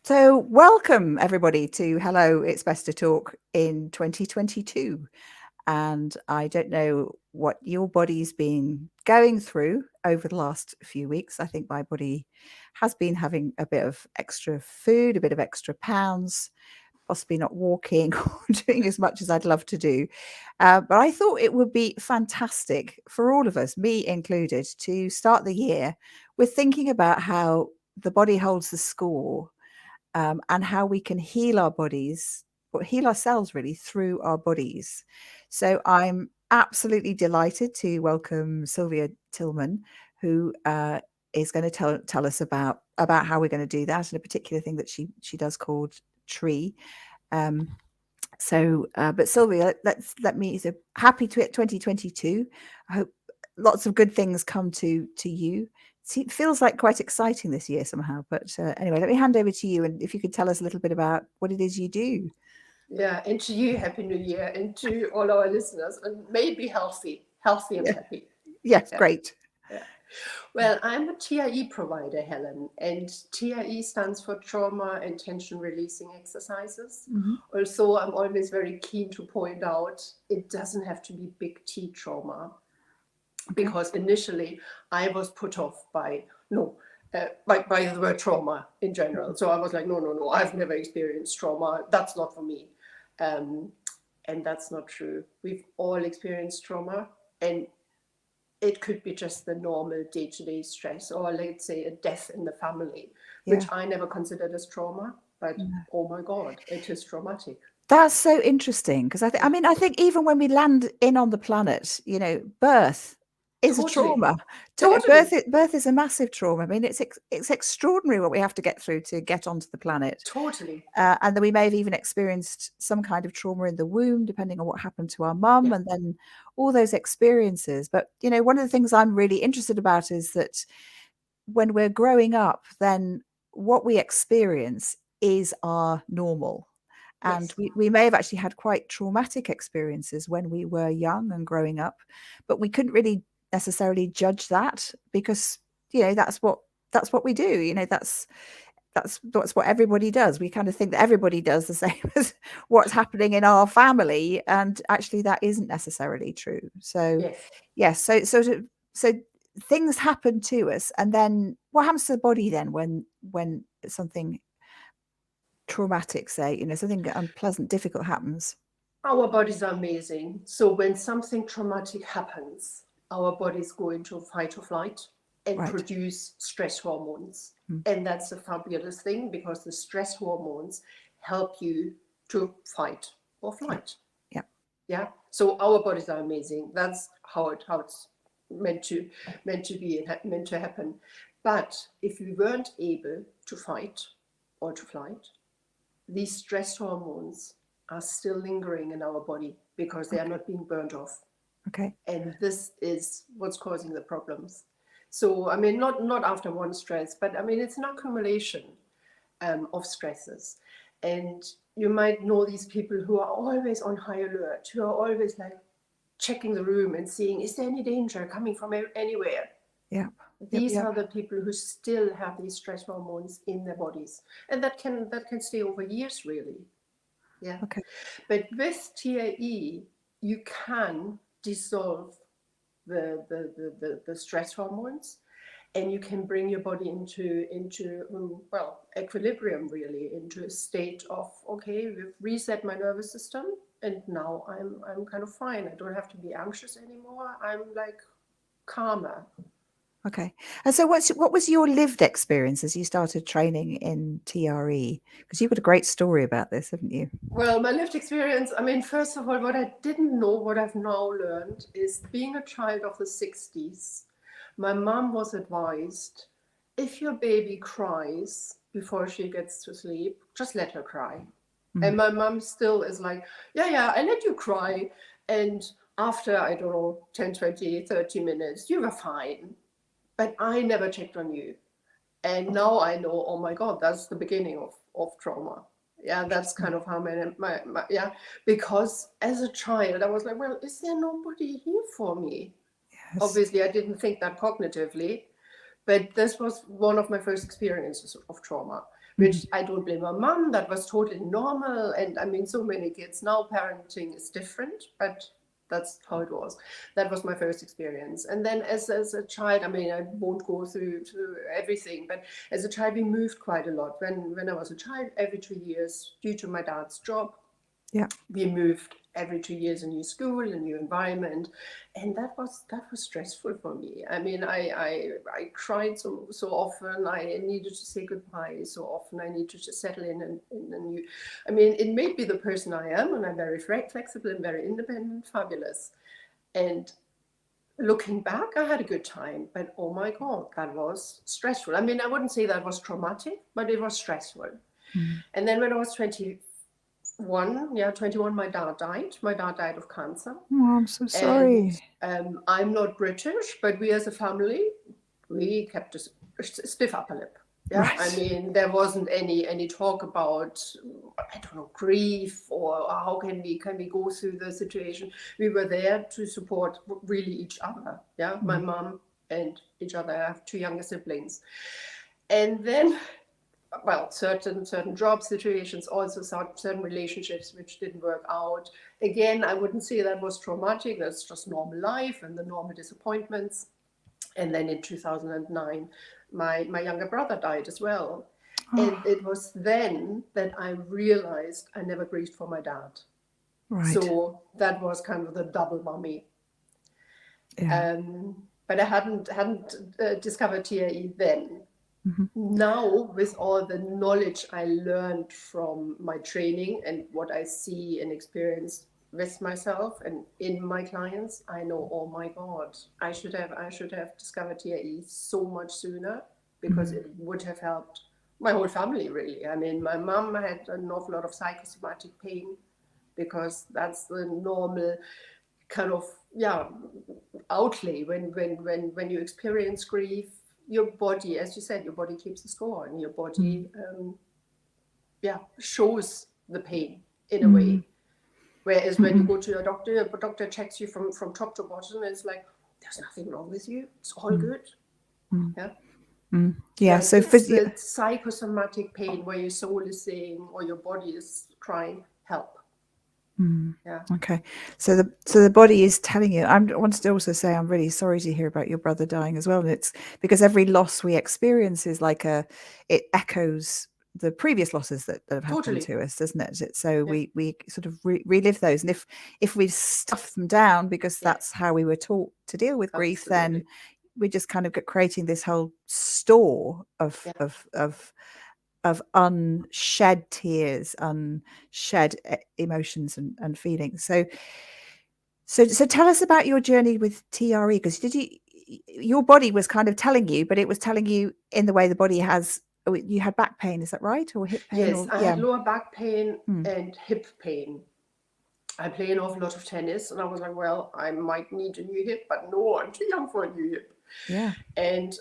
So, welcome everybody to Hello, It's Best to Talk in 2022. And I don't know what your body's been going through over the last few weeks. I think my body has been having a bit of extra food, a bit of extra pounds, possibly not walking or doing as much as I'd love to do. But I thought it would be fantastic for all of us, me included, to start the year with thinking about how the body holds the score, and how we can heal our bodies, or heal ourselves really, through our bodies. So I'm absolutely delighted to welcome Sylvia Tillmann, who is going to tell us about how we're going to do that, and a particular thing that she does called tree. But Sylvia, so happy to 2022. I hope lots of good things come to you. It feels like quite exciting this year somehow. But anyway, let me hand over to you, and if you could tell us a little bit about what it is you do. Yeah, and to you, Happy New Year, and to all our listeners, and maybe healthy and happy. Yes, Yeah. great. Yeah. Well, I'm a TRE provider, Helen, and TRE stands for Trauma and Tension Releasing Exercises. Mm-hmm. Also, I'm always very keen to point out it doesn't have to be big T trauma, because initially I was put off by the word trauma in general. So I was like, no, I've never experienced trauma. That's not for me. And that's not true. We've all experienced trauma, and it could be just the normal day-to-day stress, or let's say a death in the family, which I never considered as trauma, but oh my God, it is traumatic. That's so interesting, because I think even when we land in on the planet, birth is a Totally. trauma. Birth is a massive trauma. I mean, it's extraordinary what we have to get through to get onto the planet. Totally. And then we may have even experienced some kind of trauma in the womb, depending on what happened to our mum, and then all those experiences. But, one of the things I'm really interested about is that when we're growing up, then what we experience is our normal. And we may have actually had quite traumatic experiences when we were young and growing up, but we couldn't really necessarily judge that, because, that's what we do. That's what everybody does. We kind of think that everybody does the same as what's happening in our family, and actually that isn't necessarily true. So yes, so things happen to us, and then what happens to the body then when something traumatic, say, something unpleasant, difficult happens? Our bodies are amazing. So when something traumatic happens, our bodies go into fight or flight and produce stress hormones. And that's a fabulous thing, because the stress hormones help you to fight or flight. Yeah. So our bodies are amazing. That's how it's meant to be and meant to happen. But if we weren't able to fight or to flight, these stress hormones are still lingering in our body because they are not being burned off. Okay. And this is what's causing the problems. So, I mean, not after one stress, but I mean, it's an accumulation of stresses. And you might know these people who are always on high alert, who are always like checking the room and seeing, is there any danger coming from anywhere? Yeah. These are the people who still have these stress hormones in their bodies, and that can stay over years, really. Yeah. Okay. But with TAE, you can dissolve the stress hormones, and you can bring your body into equilibrium, really, into a state of, okay, we've reset my nervous system, and now I'm kind of fine. I don't have to be anxious anymore. I'm like calmer. Okay. And so what was your lived experience as you started training in TRE? Because you've got a great story about this, haven't you? Well, my lived experience, I mean, first of all, what I didn't know, what I've now learned, is being a child of the 60s, my mom was advised, if your baby cries before she gets to sleep, just let her cry. And my mom still is like, yeah, I let you cry. And after, I don't know, 10, 20, 30 minutes, you were fine. But I never checked on you. And now I know, oh my God, that's the beginning of trauma. Yeah, that's kind of how my because as a child, I was like, well, is there nobody here for me? Yes. Obviously, I didn't think that cognitively, But this was one of my first experiences of trauma, which I don't blame my mom. That was totally normal. And I mean, so many kids now, parenting is different, but that's how it was. That was my first experience. And then as a child, I mean, I won't go through everything, but as a child, we moved quite a lot. When I was a child, every 2 years, due to my dad's job, Yeah. we moved every 2 years, a new school, a new environment, and that was stressful for me. I mean, I cried so often. I needed to say goodbye so often. I needed to settle in a new. I mean, it made me the person I am, and I'm very flexible and very independent, fabulous. And looking back, I had a good time, but oh my God, that was stressful. I mean, I wouldn't say that was traumatic, but it was stressful. And then when I was 21, my dad died. My dad died of cancer. Oh, I'm so And sorry. I'm not British, but we as a family, we kept a stiff upper lip. Yeah, I Right. mean, there wasn't any talk about, I don't know, grief or how can we go through the situation. We were there to support really each other. Yeah, my mom and each other. I have 2 younger siblings, and then, well, certain job situations, also certain relationships which didn't work out. Again, I wouldn't say that was traumatic. That's just normal life and the normal disappointments. And then in 2009, my younger brother died as well. And Oh, it was then that I realized I never grieved for my dad. right. So that was kind of the double mummy. Yeah. But I hadn't discovered TRE then. Now, with all the knowledge I learned from my training and what I see and experience with myself and in my clients, I know, oh my God, I should have discovered TIE so much sooner, because it would have helped my whole family, really. I mean, my mom had an awful lot of psychosomatic pain, because that's the normal kind of, yeah, outlay when you experience grief. Your body, as you said, your body keeps a score, and your body shows the pain in a way. Whereas when you go to your doctor checks you from top to bottom, and it's like, there's nothing wrong with you, it's all good. Yeah. Yeah. But So it's physio. the psychosomatic pain where your soul is saying, or your body is crying, help. Yeah. Okay. So the body is telling you. I wanted to also say I'm really sorry to hear about your brother dying as well. And it's because every loss we experience is like it echoes the previous losses that have happened Totally. to us, doesn't it? So Yeah. we sort of relive those. And if we stuff them down because Yeah. that's how we were taught to deal with grief, then Absolutely. we just kind of get creating this whole store Yeah. of unshed tears, unshed emotions and feelings. So tell us about your journey with TRE, because your body was kind of telling you, but it was telling you in the way the body has. You had back pain, is that right, or hip pain, Yes, or I yeah, had lower back pain and hip pain. I play an awful lot of tennis, and I was like, well, I might need a new hip, but no, I'm too young for a new hip. yeah, And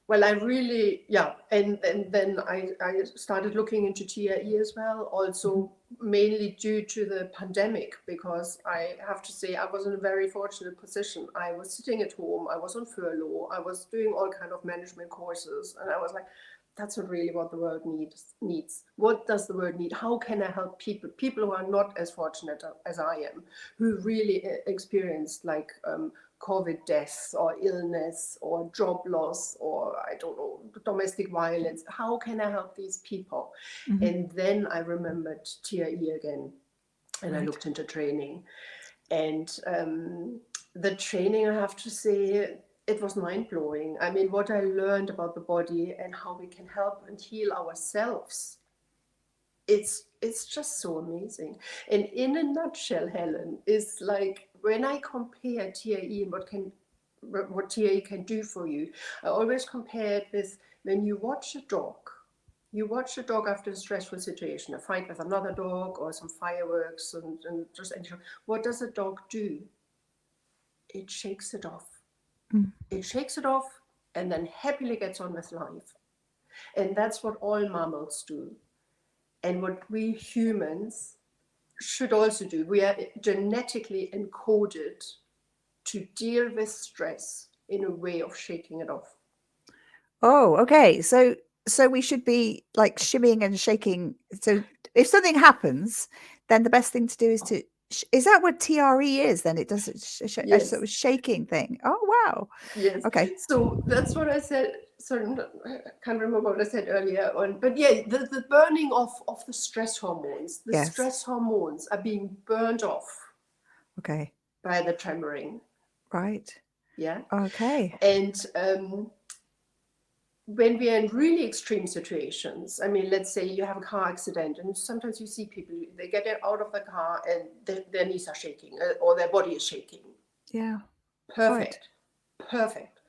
well, I really, yeah, and then I started looking into TRE as well, also mainly due to the pandemic, because I have to say I was in a very fortunate position. I was sitting at home, I was on furlough, I was doing all kind of management courses, and I was like, that's not really what the world needs. What does the world need? How can I help people who are not as fortunate as I am, who really experienced like COVID deaths or illness or job loss or, I don't know, domestic violence? How can I help these people? And then I remembered TRE again, and I right, looked into training. And the training, I have to say, it was mind-blowing. I mean, what I learned about the body and how we can help and heal ourselves, it's just so amazing. And in a nutshell, Helen, is like, when I compare TAE and what TAE can do for you, I always compare it with when you watch a dog. You watch a dog after a stressful situation, a fight with another dog or some fireworks, and just what does a dog do? It shakes it off. It shakes it off and then happily gets on with life. And that's what all mammals do. And what we humans should also do. We are genetically encoded to deal with stress in a way of shaking it off. Oh, okay. So we should be like shimmying and shaking. So if something happens, then the best thing to do is to is that what TRE is? Then it does a sort Yes. of shaking thing. Oh wow. Yes. Okay. So that's what I said. So I can't remember what I said earlier on, but yeah, the burning of the stress hormones. The Yes. stress hormones are being burned off Okay. by the tremoring. Right. Yeah. Okay. And when we are in really extreme situations, I mean, let's say you have a car accident, and sometimes you see people, they get out of the car and their knees are shaking or their body is shaking. Yeah. Right. Perfect. Perfect.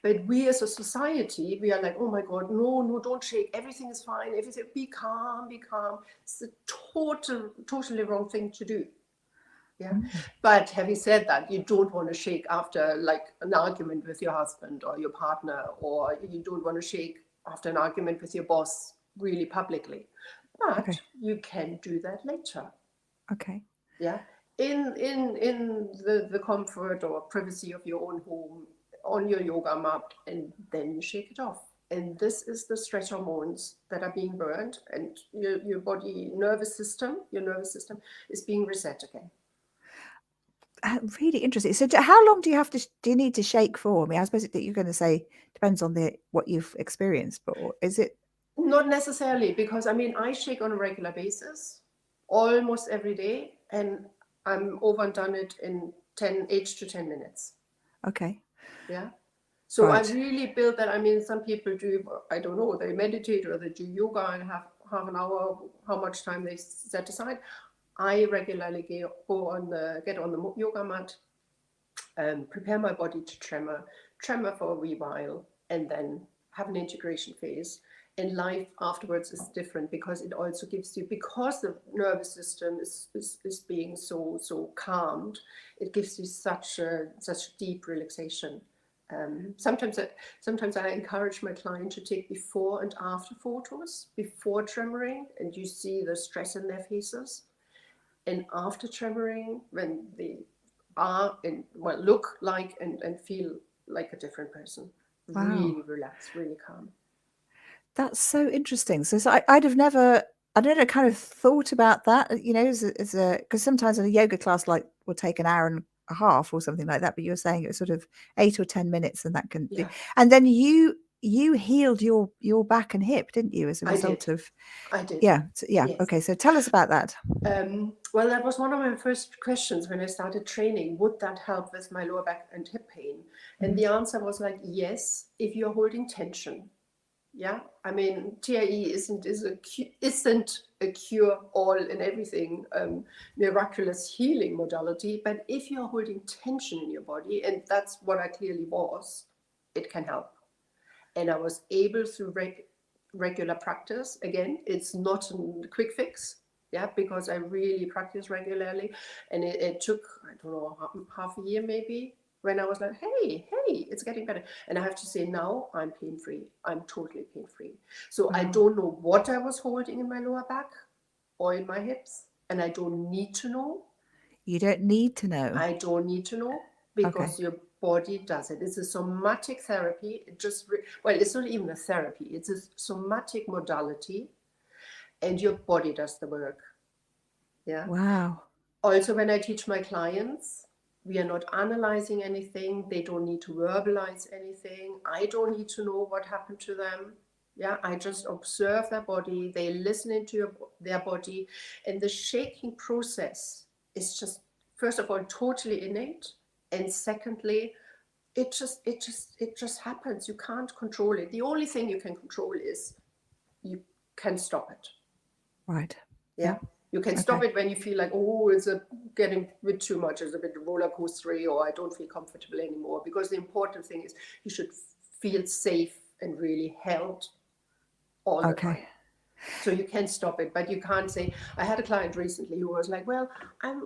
But we as a society, we are like, oh my God, no, no, don't shake. Everything is fine. Everything, be calm, be calm. It's a totally wrong thing to do. Yeah. Mm. But having said that, you don't want to shake after like an argument with your husband or your partner, or you don't want to shake after an argument with your boss really publicly. But Okay. you can do that later. Okay. Yeah. In the comfort or privacy of your own home, on your yoga mat, and then you shake it off. And this is the stress hormones that are being burned, and your body your nervous system is being reset again. Really interesting. So how long do you have to do you need to shake for? I mean, I suppose that you're going to say depends on the what you've experienced, but is it Not necessarily, because I mean, I shake on a regular basis, almost every day, and I'm over and done it in 8 to 10 minutes. okay? Yeah. So I Right. really build that. I mean, some people do, I don't know, they meditate or they do yoga and have half an hour, how much time they set aside. I regularly get on the yoga mat, prepare my body to tremor for a wee while, and then have an integration phase. And life afterwards is different because it also gives you, because the nervous system is being so calmed, it gives you such deep relaxation. Sometimes I encourage my client to take before and after photos, before tremoring, and you see the stress in their faces, and after tremoring, when they are and well look like and feel like a different person, Wow. really relaxed, really calm. That's so interesting. So I'd never kind of thought about that, as a because sometimes in a yoga class like will take an hour and a half or something like that, but you're saying it's sort of 8 or 10 minutes, and that can do. Yeah, And then you healed your back and hip, didn't you, as a I result did. of I did. yeah, yeah. Yes. Okay, so tell us about that. Well, that was one of my first questions when I started training. Would that help with my lower back and hip pain? And Mhm. the answer was like, yes, if you're holding tension. Yeah, I mean, TIE isn't a cure all and everything, miraculous healing modality. But if you're holding tension in your body, and that's what I clearly was, it can help. And I was able through regular practice. Again, it's not a quick fix. Yeah, because I really practice regularly, and it took, I don't know, half a year maybe, when I was like, hey, it's getting better. And I have to say, now I'm pain free. I'm totally pain free. So I Wow. don't know what I was holding in my lower back or in my hips, and I don't need to know. You don't need to know. I don't need to know, Okay. because your body does it. It's a somatic therapy. It just, well, it's not even a therapy, it's a somatic modality, and your body does the work. Yeah. Wow. Also, when I teach my clients, we are not analyzing anything. They don't need to verbalize anything. I don't need to know what happened to them. Yeah, I just observe their body. They listen into their body, and the shaking process is just, first of all, totally innate, and secondly, it just happens. You can't control it. The only thing you can control is you can stop it. Right. Yeah. Yeah. You can stop Okay. it when you feel like, oh, it's getting a bit too much, it's a bit roller coastery, or I don't feel comfortable anymore. Because the important thing is you should feel safe and really held all the time. Okay. So you can stop it, but you can't say. I had a client recently who was like, well, I'm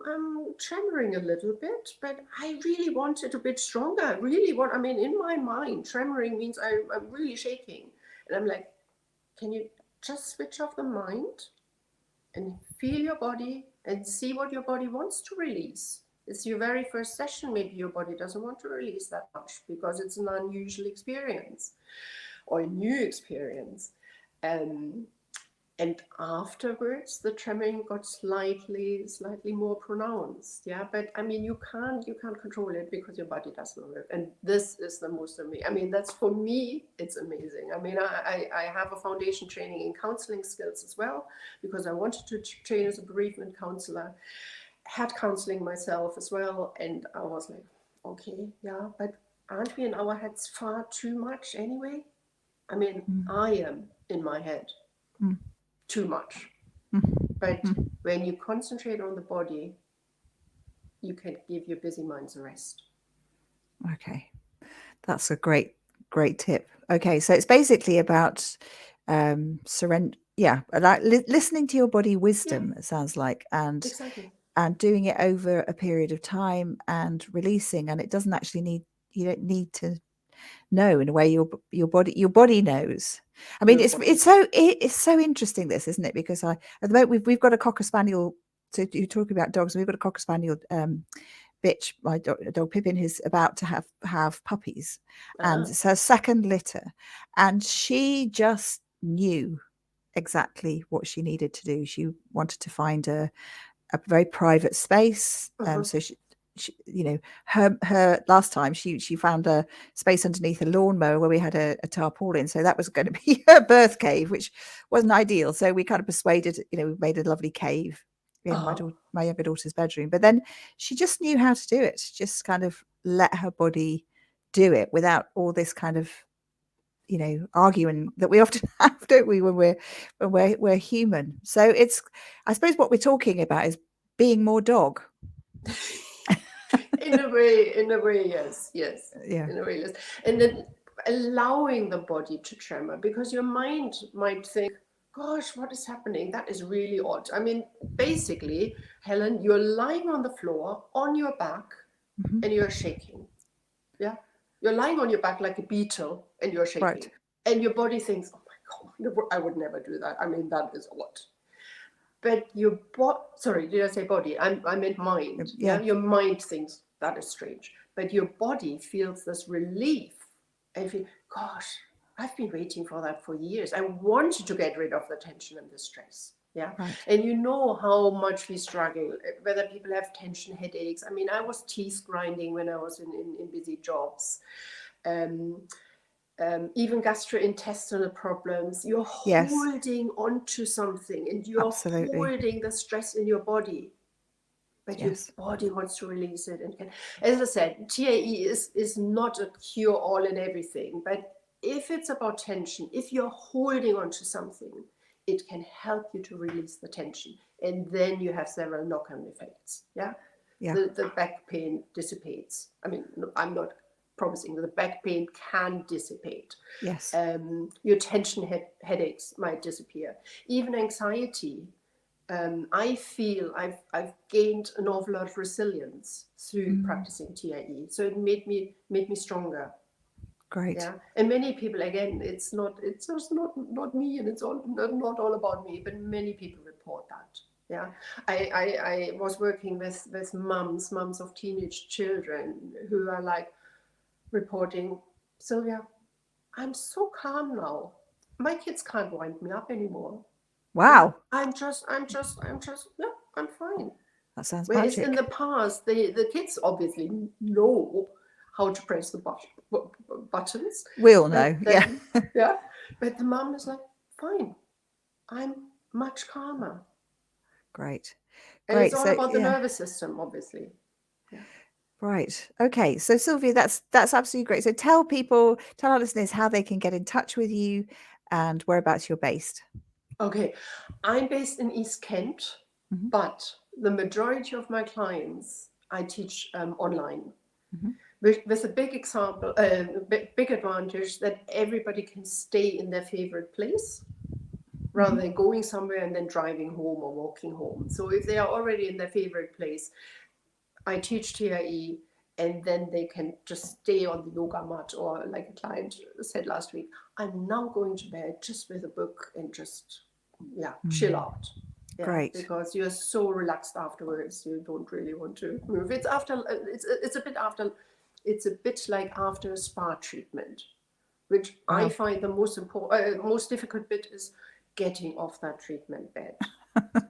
tremoring a little bit, but I really want it a bit stronger. I really want, I mean, in my mind, tremoring means I'm really shaking. And I'm like, can you just switch off the mind and feel your body and see what your body wants to release? It's your very first session. Maybe your body doesn't want to release that much because it's an unusual experience. or a new experience. And afterwards, the trembling got slightly more pronounced. Yeah, but I mean, you can't control it because your body doesn't work. And this is the most amazing. I mean, that's for me, it's amazing. I mean, I have a foundation training in counseling skills as well because I wanted to train as a bereavement counselor. Had counseling myself as well, and I was like, okay, yeah, but aren't we in our heads far too much anyway? I mean, I am in my head too much. But when you concentrate on the body, you can give your busy minds a rest. Okay. That's a great tip. Okay. So it's basically about surrender. Yeah. Like listening to your body wisdom, it sounds like, Exactly. and doing it over a period of time and releasing. And it doesn't actually need, you don't need to know, in a way your body knows. I mean, it's so interesting, this, isn't it? Because at the moment we've got a cocker spaniel. So you're talking about dogs, and we've got a cocker spaniel bitch, my dog Pippin, who's about to have puppies, and it's her second litter, and she just knew exactly what she needed to do. She wanted to find a very private space. So she, you know, her last time she found a space underneath a lawnmower where we had a tarpaulin, so that was going to be her birth cave, which wasn't ideal. So we kind of persuaded, we made a lovely cave in my younger daughter's bedroom. But then she just knew how to do it. She just kind of let her body do it without all this kind of arguing that we often have, don't we, when we're human. So it's, I suppose what we're talking about is being more dog. in a way, yes. Yeah. In a way, yes. And then allowing the body to tremor, because your mind might think, gosh, what is happening? That is really odd. I mean, basically, Helen, you're lying on the floor on your back and you're shaking. Yeah, you're lying on your back like a beetle and you're shaking. Right. And your body thinks, oh my God, I would never do that. I mean, that is odd. But your sorry, did I say body? I meant mind. Yeah. Your mind thinks that is strange. But your body feels this relief. And you feel, gosh, I've been waiting for that for years. I wanted to get rid of the tension and the stress. Yeah. Right. And you know how much we struggle, whether people have tension headaches. I mean, I was teeth grinding when I was in busy jobs. Even gastrointestinal problems. You're holding onto something and you're holding the stress in your body. But your body wants to release it. And as I said, TAE is not a cure-all in everything. But if it's about tension, if you're holding onto something, it can help you to release the tension. And then you have several knock-on effects. Yeah? The back pain dissipates. I mean, I'm not promising that the back pain can dissipate. Yes. Your tension headaches might disappear. Even anxiety. I feel I've gained an awful lot of resilience through practicing TIE. So it made me stronger. Great. Yeah. And many people, again, it's just not me, and it's not all about me, but many people report that. Yeah. I was working with mums of teenage children who are like reporting, Sylvia, I'm so calm now. My kids can't wind me up anymore. Wow. I'm just, yeah, I'm fine. That sounds Whereas magic. in the past, the kids obviously know how to press the buttons. We'll know, yeah. Yeah. But the mom is like, fine, I'm much calmer. Great. And it's all about the nervous system, obviously. Yeah. Right. Okay. So Sylvia, that's absolutely great. So tell our listeners how they can get in touch with you and whereabouts you're based. Okay. I'm based in East Kent, but the majority of my clients I teach online. With a big example, big advantage that everybody can stay in their favorite place rather than going somewhere and then driving home or walking home. So if they are already in their favorite place, I teach TIE, and then they can just stay on the yoga mat, or like a client said last week, I'm now going to bed just with a book and just chill out. Yeah, great. Because you're so relaxed afterwards, you don't really want to move. It's a bit like after a spa treatment. which I Wow. find the most difficult bit is getting off that treatment bed.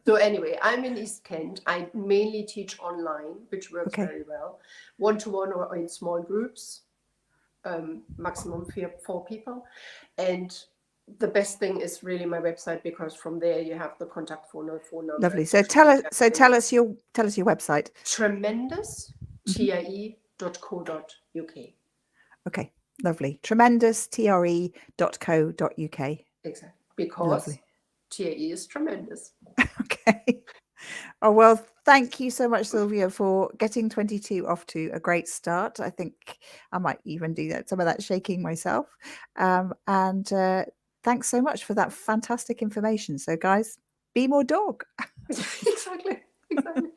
So anyway, I'm in East Kent. I mainly teach online, which works Okay. very well, one-to-one or in small groups, maximum four people. And the best thing is really my website, because from there you have the contact phone number. Lovely. And So social media tell links. us your website. Tremendous, Mhm. tie.co.uk. Okay. Lovely. Tremendous, tre.co.uk. Exactly. Because Lovely. TAE is tremendous. Okay. Oh, well, thank you so much, Sylvia, for getting 22 off to a great start. I think I might even do that, some of that shaking myself. And thanks so much for that fantastic information. So, guys, be more dog. Exactly. Exactly.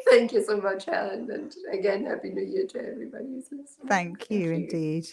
Thank you so much, Helen. And again, Happy New Year to everybody who's listening. Thank Thank you you. indeed.